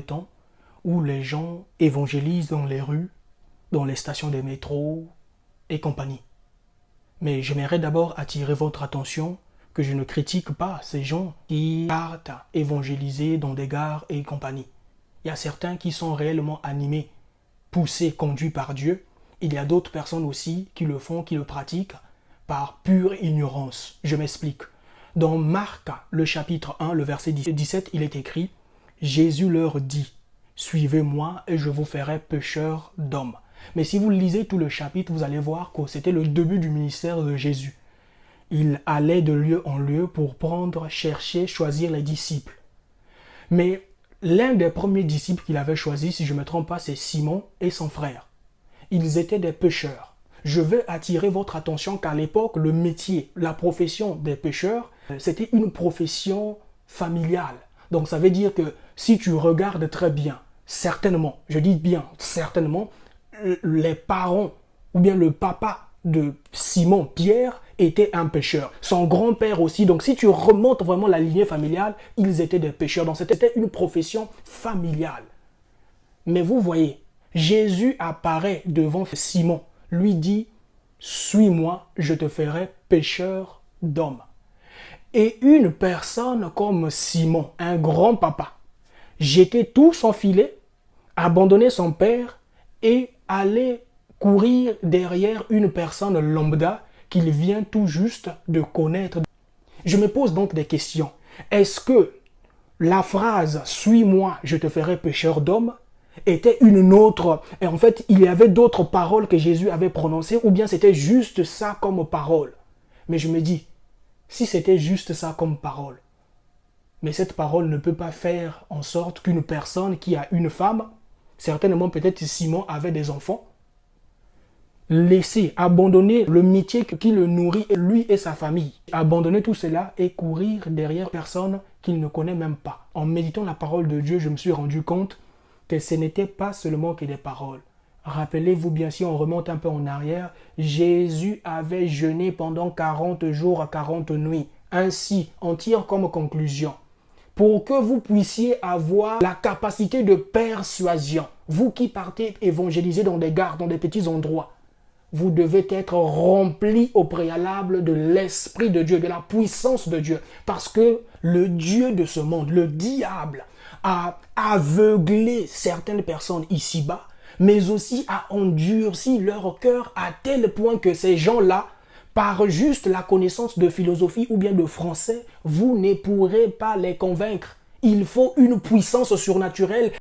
temps où les gens évangélisent dans les rues, dans les stations de métro et compagnie. Mais j'aimerais d'abord attirer votre attention que je ne critique pas ces gens qui partent évangéliser dans des gares et compagnie. Il y a certains qui sont réellement animés, poussés, conduits par Dieu. Il y a d'autres personnes aussi qui le font, qui le pratiquent par pure ignorance. Je m'explique. Dans Marc, le chapitre 1, le verset 17, il est écrit « Jésus leur dit, suivez-moi et je vous ferai pécheurs d'hommes. » Mais si vous lisez tout le chapitre, vous allez voir que c'était le début du ministère de Jésus. Il allait de lieu en lieu pour prendre, chercher, choisir les disciples. Mais l'un des premiers disciples qu'il avait choisi, si je ne me trompe pas, c'est Simon et son frère. Ils étaient des pêcheurs. Je veux attirer votre attention qu'à l'époque, le métier, la profession des pêcheurs, c'était une profession familiale. Donc ça veut dire que si tu regardes très bien, certainement, je dis bien certainement, les parents ou bien le papa de Simon, Pierre, était un pêcheur. Son grand-père aussi. Donc si tu remontes vraiment la lignée familiale, ils étaient des pêcheurs. Donc c'était une profession familiale. Mais vous voyez, Jésus apparaît devant Simon, lui dit « Suis-moi, je te ferai pêcheur d'hommes ». Et une personne comme Simon, un grand papa, jetait tout son filet, abandonnait son père et allait courir derrière une personne lambda qu'il vient tout juste de connaître. Je me pose donc des questions. Est-ce que la phrase « Suis-moi, je te ferai pécheur d'hommes » était une autre, et en fait il y avait d'autres paroles que Jésus avait prononcées, ou bien c'était juste ça comme parole? Mais je me dis, si c'était juste ça comme parole, mais cette parole ne peut pas faire en sorte qu'une personne qui a une femme, certainement peut-être Simon avait des enfants, laisser, abandonner le métier qui le nourrit, lui et sa famille, abandonner tout cela et courir derrière personne qu'il ne connaît même pas. En méditant la parole de Dieu, je me suis rendu compte que ce n'était pas seulement que des paroles. Rappelez-vous bien, si on remonte un peu en arrière, Jésus avait jeûné pendant 40 jours à 40 nuits. Ainsi, on tire comme conclusion, pour que vous puissiez avoir la capacité de persuasion, vous qui partez évangéliser dans des gares, dans des petits endroits, vous devez être rempli au préalable de l'Esprit de Dieu, de la puissance de Dieu. Parce que le Dieu de ce monde, le diable, a aveuglé certaines personnes ici-bas, mais aussi a endurci leur cœur à tel point que ces gens-là, par juste la connaissance de philosophie ou bien de français, vous ne pourrez pas les convaincre. Il faut une puissance surnaturelle